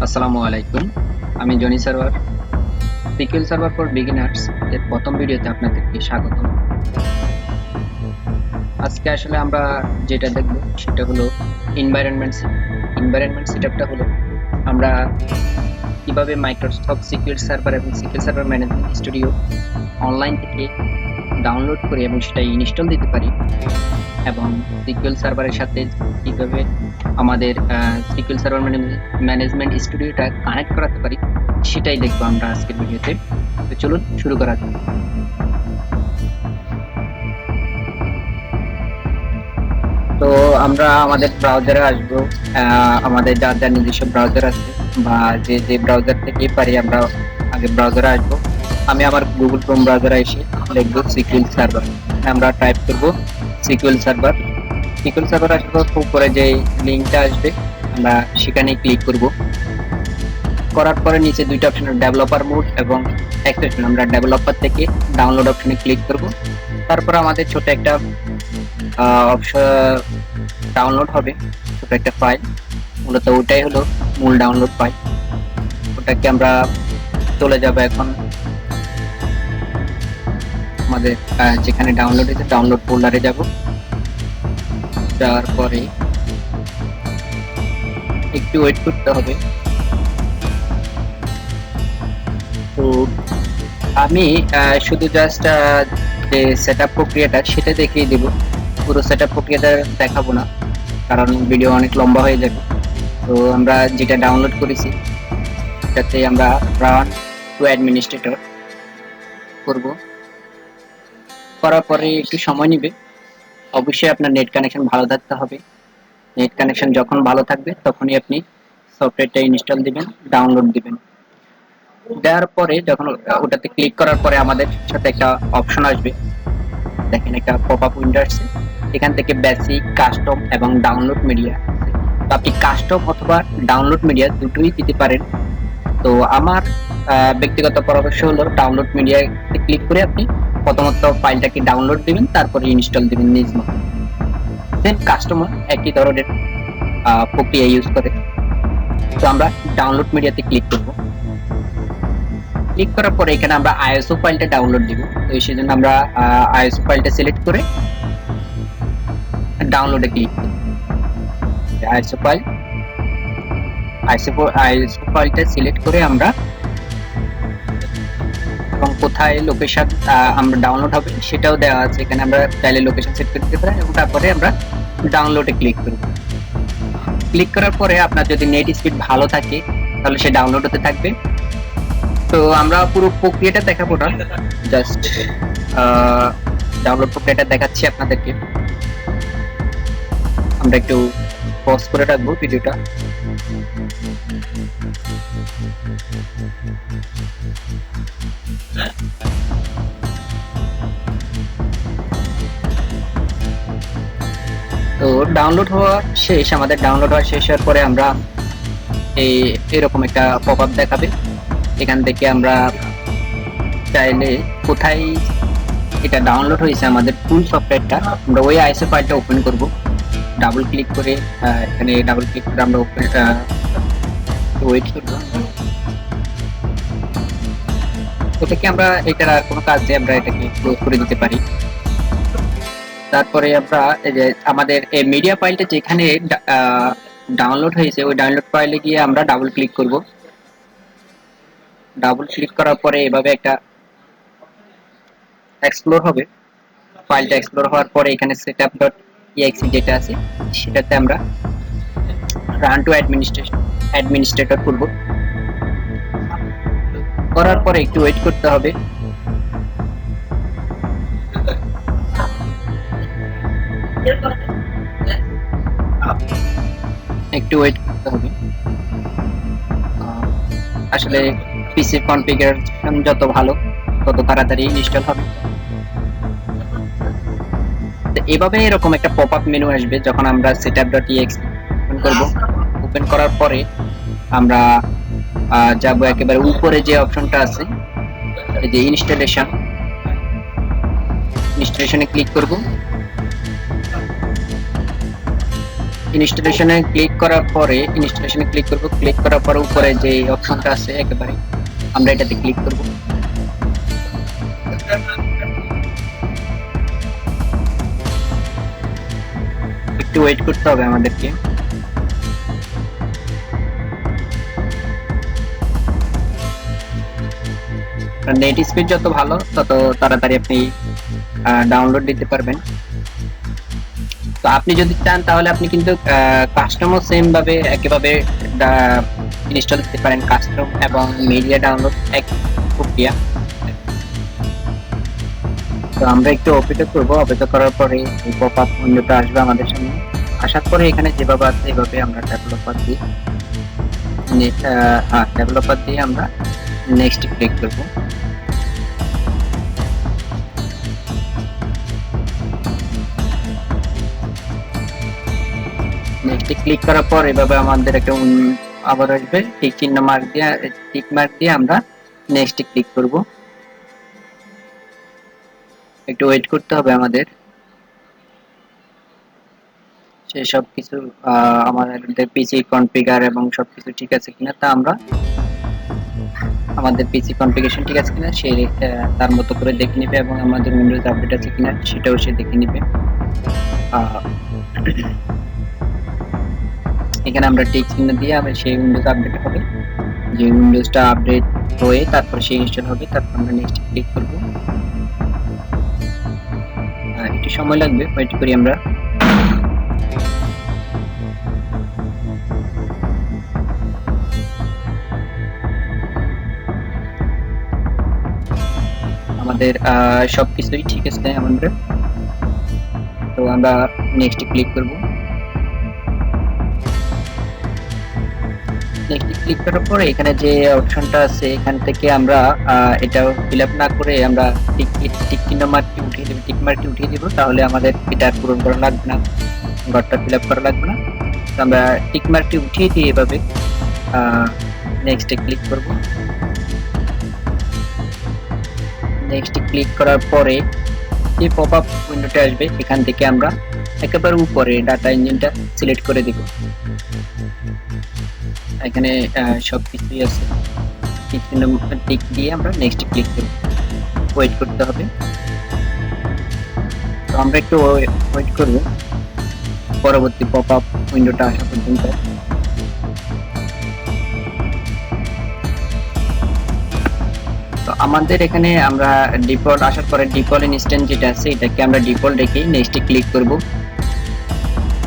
আসসালামু আলাইকুম। আমি Johnny server, secure server for beginners এর প্রথম ভিডিওতে আপনাদেরকে স্বাগতম। আজকে আসলে আমরা যেটা দেখব সেটা হলো এনভায়রনমেন্ট সেটআপ। এনভায়রনমেন্ট সেটআপটা হলো আমরা কিভাবে মাইক্রোসফট সিকিউর সার্ভার এবং secure server management studio online থেকে ডাউনলোড করে এবং সেটা ইনস্টল দিতে পারি, এবং সিকিউর সার্ভারের সাথে কিভাবে আমাদের সিকিউর সার্ভার ম্যানেজমেন্ট স্টুডিওটা কানেক্ট করাতে পারি, সেটাই দেখবো আমরা আজকের ভিডিওতে। তো চলুন শুরু করা যাক। তো আমরা আমাদের ব্রাউজারে আসবো। আমাদের যার যার নিজস্ব ব্রাউজার আছে বা যে যে ব্রাউজার থেকে পারি আমরা আগে ব্রাউজারে আসবো। আমি আমার গুগল ক্রোম ব্রাউজারে এসে লিখবো সিকিউর সার্ভার। আমরা টাইপ করব সিকিউর সার্ভার। সিকিউর সার্ভার আসার পর উপরে যে লিঙ্কটা আসবে আমরা সেখানে ক্লিক করব। করার পরে নিচে দুইটা অপশন, ডেভেলপার মোড এবং এক্সটেনশন। আমরা ডেভেলপার থেকে ডাউনলোড অপশনে ক্লিক করব। তারপর আমাদের ছোট একটা অপশন ডাউনলোড হবে, ছোট একটা ফাইল। মূলত ওটাই হলো মূল ডাউনলোড ফাইল। ওটাকে আমরা চলে যাব এখন আমাদের যেখানে ডাউনলোড হয়েছে ডাউনলোড ফোল্ডারে যাব। যাওয়ার পরে একটু ওয়েট করতে হবে। তো আমি শুধু জাস্ট যে সেটআপ প্রক্রিয়াটা সেটা দেখিয়ে দেব, পুরো সেটআপ প্রক্রিয়াটা দেখাবো না, কারণ ভিডিও অনেক লম্বা হয়ে যাবে। তো আমরা যেটা ডাউনলোড করেছি সেটাতে আমরা রান টু অ্যাডমিনিস্ট্রেটর করব। করার পরে একটু সময় নেবে। অবশ্যই আপনার নেট কানেকশন ভালো থাকতে হবে। নেট কানেকশন যখন ভালো থাকবে তখনই আপনি সফটওয়্যারটা ইনস্টল দিবেন, ডাউনলোড দিবেন। দেওয়ার পরে যখন ওটাতে ক্লিক করার পরে আমাদের সাথে একটা অপশন আসবে, দেখেন একটা পপআপ উইন্ডো আসছে। এখান থেকে বেসিক, কাস্টম এবং ডাউনলোড মিডিয়া। তো আপনি কাস্টম অথবা ডাউনলোড মিডিয়া দুটোই দিতে পারেন। তো আমার ব্যক্তিগত পরামর্শ হলো ডাউনলোড মিডিয়াতে ক্লিক করে আপনি প্রথমত ফাইলটাকে ডাউনলোড দিবেন, তারপরে ইনস্টল দিবেন নিজ মতো। দেন কাস্টমার একই ধরনের প্রক্রিয়া ইউজ করে। তো আমরা ডাউনলোড মিডিয়াতে ক্লিক করব। ক্লিক করার পরে এখানে আমরা আইএসও ফাইলটা ডাউনলোড দিব। তো সেই জন্য আমরা আইএসও ফাইলটা সিলেক্ট করে ডাউনলোডে ক্লিক করব। আইএসও ফাইলটা সিলেক্ট করে আমরা এবং কোথায় লোকেশন আমরা ডাউনলোড হবে সেটাও দেওয়া আছে এখানে। আমরা চাইলে লোকেশন সেট করতে পারি এবং তারপরে আমরা ডাউনলোডে ক্লিক করব। ক্লিক করার পরে আপনার যদি নেট স্পিড ভালো থাকে তাহলে সে ডাউনলোড হতে থাকবে। তো আমরা পুরো প্রক্রিয়াটা দেখাবো না, জাস্ট ডাউনলোড প্রক্রিয়াটা দেখাচ্ছি আপনাদেরকে। আমরা একটু পজ করে রাখবো ভিডিওটা। তো ডাউনলোড হওয়া শেষ। আমাদের ডাউনলোড হওয়া শেষ হওয়ার পরে আমরা এরকম একটা পপআপ দেখাবে। এখান থেকে আমরা চাইলে কোথায় এটা ডাউনলোড হয়েছে আমাদের ফুল সফটওয়্যারটা, আমরা ওই আইএসও ফাইলটা ওপেন করব। ডাবল ক্লিক করে এখানে ডাবল ক্লিক করে আমরা ওপেন ওয়েট করব। এটাকে আমরা এটার আর কোনো কাজ দিয়ে আমরা এটাকে ক্লোজ করে দিতে পারি। তারপরে আমরা এই যে আমাদের এই মিডিয়া ফাইলটা যেখানে ডাউনলোড হয়েছে ওই ডাউনলোড ফাইলে গিয়ে আমরা ডাবল ক্লিক করব। ডাবল ক্লিক করার পরে এভাবে একটা এক্সপ্লোর হবে। ফাইলটা এক্সপ্লোর হওয়ার পরে এখানে setup.exe যেটা আছে সেটাতে আমরা রান টু অ্যাডমিনিস্ট্রেটর করব। করার পরে একটু ওয়েট করতে হবে। একটু ওয়েট করতে হবে। আসলে পিসি কনফিগারেশন যত ভালো তত তাড়াতাড়ি ইনস্টল হবে। তো এভাবে এরকম একটা পপআপ মেনু আসবে যখন আমরা setup.exe ওপেন করব। ওপেন করার পরে আমরা যাব একেবারে উপরে যে অপশনটা আছে এই যে ইনস্টলেশনে ক্লিক করব। ইনস্টলেশনে ক্লিক করার পরে ইনস্টলেশনে ক্লিক করব, ক্লিক করার পরে উপরে যে অপশনটা আছে একেবারে আমরা এটাতে ক্লিক করব। একটু ওয়েট করতে হবে আমাদেরকে। নেট স্পিড যত ভালো তত তাড়াতাড়ি আপনি ডাউনলোড দিতে পারবেন। তো আপনি যদি চান তাহলে আপনি কিন্তু কাস্টমও সেম ভাবে একইভাবে ইনস্টল দিতে পারেন। কাস্টম এবং মিডিয়া ডাউনলোড এক প্রক্রিয়া। তো আমরা একটু অপেক্ষা করব, অপেক্ষা করার পরে এই পপআপ উইন্ডোটা আসবে আমাদের সামনে। আসার পরে এখানে যেভাবে আছে এভাবে আমরা ডেভেলপার দিয়ে ডেভেলপার দিয়ে আমরা নেক্সট ক্লিক করব। নেক্সট ক্লিক করার পর এভাবে আমাদের একটা আবার আসবে টিক চিহ্ন মার্ক দিয়ে, টিক মার্ক দিয়ে আমরা নেক্সট ক্লিক করব। একটু ওয়েট করতে হবে আমাদের। সেই সব কিছু আমাদের পিসি কনফিগার এবং সবকিছু ঠিক আছে কিনা তা আমরা আমাদের পিসি কনফিগারেশন ঠিক আছে কিনা সে তার মতো করে দেখে নেবে, এবং আমাদের উইন্ডোজ আপডেট আছে কিনা সেটাও সে দেখে নেবে। এখানে আমরা টিক চিহ্ন দিয়ে আবার সেই উইন্ডোজ আপডেট হবে, যে উইন্ডোজটা আপডেট হয়ে তারপর সেই ইনস্টল হবে, তারপর আমরা নেক্সট ক্লিক করব। একটু সময় লাগবে, ওয়েট করি আমরা। আমাদের সবকিছুই ঠিক আছে আমাদের। তো আমরা নেক্সট ক্লিক করব। নেক্সট ক্লিক করার পরে এখানে যে অপশনটা আছে এখান থেকে আমরা এটা ফিল আপ না করে আমরা টিক চিহ্ন মার্কটি উঠিয়ে দেব, টিক মার্কটি উঠিয়ে দেব, তাহলে আমাদের এটা পূরণ করা লাগবে না, ঘরটা ফিল আপ করা লাগবে না। তো আমরা টিক মার্কটি উঠিয়ে দিয়ে এভাবে নেক্সটে ক্লিক করব। নেক্সট ক্লিক করার পরে যে পপআপ উইন্ডোটা আসবে এখান থেকে আমরা একেবারে উপরে ডাটা ইঞ্জিনটা সিলেক্ট করে দিব। এখানে সবকিছুই আছে, টিক দিয়ে আমরা নেক্সট ক্লিক করব। ওয়েট করতে হবে। তো আমরা একটু ওয়েট করব পরবর্তী পপআপ উইন্ডোটা আসা পর্যন্ত। তো আমাদের এখানে আমরা ডিফল্ট আসার পরে ডিফল্ট ইনস্ট্যান্স যেটা আছে এটাকে আমরা ডিফল্ট রেখে নেক্সট ক্লিক করব।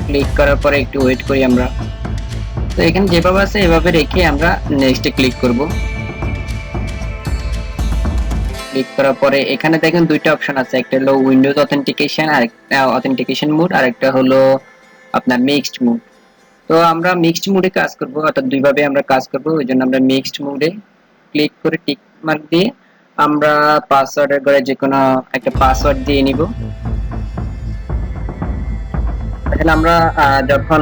ক্লিক করার পরে একটু ওয়েট করি আমরা। তো এখানে যেভাবে আছে এভাবে রেখে আমরা নেক্সট ক্লিক করব। ক্লিক করার পরে এখানে দেখেন দুইটা অপশন আছে, একটা হলো উইন্ডোজ অথেন্টিকেশন আর একটা অথেন্টিকেশন মোড, আর একটা হলো আপনার মিক্সড মোড। তো আমরা মিক্সড মোডে কাজ করব, অর্থাৎ দুইভাবে আমরা কাজ করব, ওই জন্য আমরা মিক্সড মোডে ক্লিক করে টিক মার্ক দিয়ে আমরা পাসওয়ার্ডের ঘরে যে কোনো একটা পাসওয়ার্ড দিয়ে নিব। এখানে আমরা যখন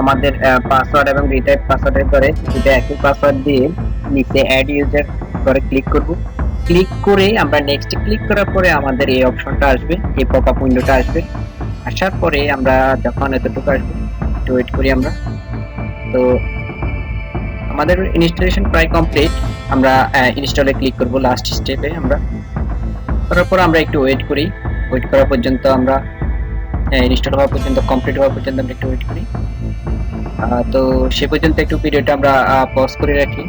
আমাদের পাসওয়ার্ড এবং রিটাইপ পাসওয়ার্ডের ঘরে দুটো একই পাসওয়ার্ড দিয়ে নিচে অ্যাড ইউজার করে ক্লিক করব। ক্লিক করে আমরা নেক্সট ক্লিক করার পরে আমাদের এই অপশনটা আসবে, এই পপআপ উইন্ডোটা আসবে। আসার পরে আমরা যখন এতটুকু আসবে একটু ওয়েট করি আমরা। তো আমাদের ইনস্টলেশন প্রায় কমপ্লিট। আমরা ইনস্টলে ক্লিক করব লাস্ট স্টেপে। আমরা করার পর আমরা একটু ওয়েট করি, ওয়েট করা পর্যন্ত আমরা ইনস্টল হওয়া পর্যন্ত, কমপ্লিট হওয়া পর্যন্ত আমরা একটু ওয়েট করি। তো সে পর্যন্ত একটু ভিডিওটা আমরা পজ করে রাখি।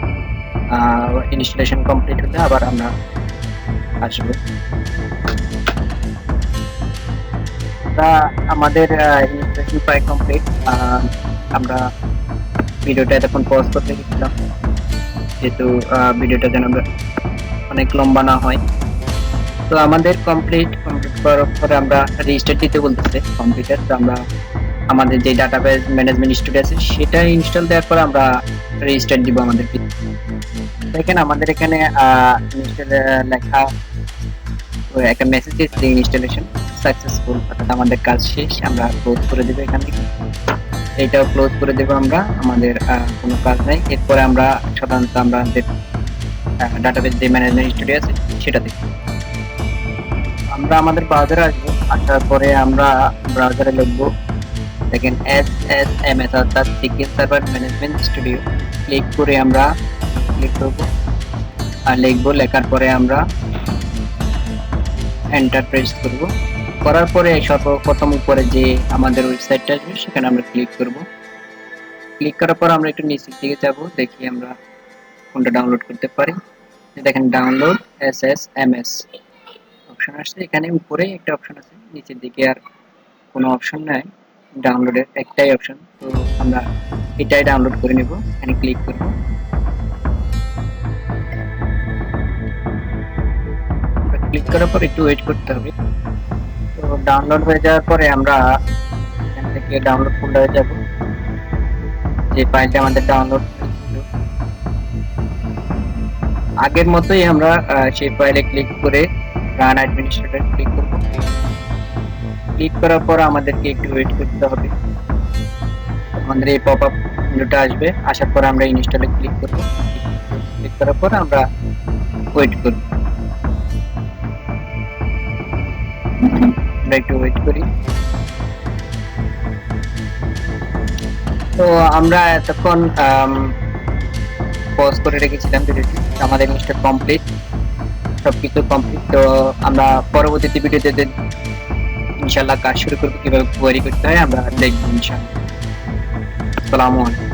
ইনস্টলেশন কমপ্লিট হলে আবার আমরা আসবো। আমাদের ইনস্টলেশন প্রায় কমপ্লিট। আমরা ভিডিওটা এতক্ষণ পজ করতে গেছিলাম যেহেতু ভিডিওটা যেন অনেক লম্বা না হয়। তো আমাদের কমপ্লিট করার পরে আমরা রেজিস্টার দিতে বলতেছে কম্পিউটার। তো আমরা আমাদের যে ডাটাবেস ম্যানেজমেন্ট স্টুডিও আছে সেটা ইনস্টল দেওয়ার পর আমরা রেজিস্টার দিব আমাদের। দেখেন আমাদের এখানে ইনস্টল লেখা একটা মেসেজ দিচ্ছে ইনস্টলেশন সাকসেসফুল, অর্থাৎ আমাদের কাজ শেষ। আমরা ক্লোজ করে দেব, এখান থেকে এটাও ক্লোজ করে দেব। আমরা আমাদের কোনো কাজ নাই। এরপরে আমরা সাধারণত আমাদের ডাটাবেস যে ম্যানেজমেন্ট স্টুডিও আছে সেটা দেখব। আমরা আমাদের ব্রাউজারে আসবো, আসার পরে আমরা ব্রাউজারে লিখব দেখেন SSMS অর্থাৎ secure server management studio click করে আমরা ক্লিক করব আর লিখব। লেখার পরে আমরা এন্টার প্রেস করব। করার পরে সর্বপ্রথম উপরে যে আমাদের ওয়েবসাইটটা আসবে সেখানে আমরা ক্লিক করব। ক্লিক করার পর আমরা একটু নিচের দিকে যাব, দেখি আমরা কোনটা ডাউনলোড করতে পারি। দেখেন ডাউনলোড SSMS অপশন আসছে, এখানে উপরে একটা অপশন আছে, নিচের দিকে আর কোনো অপশন নাই, ডাউনলোডের একটাই অপশন। তো আমরা এটাই ডাউনলোড করে নেব। এখানে ক্লিক করব। ক্লিক করার পর একটু ওয়েট করতে হবে। তো ডাউনলোড হয়ে যাওয়ার পরে আমরা এখান থেকে ডাউনলোড ফোল্ডারে যাব, যে ফাইলটা আমাদের ডাউনলোড হয়েছিল আগের মতোই আমরা সেই ফাইলে ক্লিক করে রান অ্যাডমিনিস্ট্রেটর ক্লিক করব। ক্লিক করার পর আমাদেরকে একটু ওয়েট করতে হবে। আমাদের এই পপআপ উইন্ডোটা আসবে, আসার পর আমরা ইনস্টলে ক্লিক করব। ক্লিক করার পর আমরা ওয়েট করব। আমরা একটু ওয়েট করি। তো আমরা এতক্ষণ পজ করে রেখেছিলাম ভিডিওটি, আমাদের ইনস্টল কমপ্লিট, সবকিছু কমপ্লিট। তো আমরা পরবর্তী ভিডিওতে ইনশাআল্লাহ কাজ শুরু করব, কিভাবে কোয়েরি করতে হয় আমরা দেখব ইনশাআল্লাহ। আসসালামু আলাইকুম।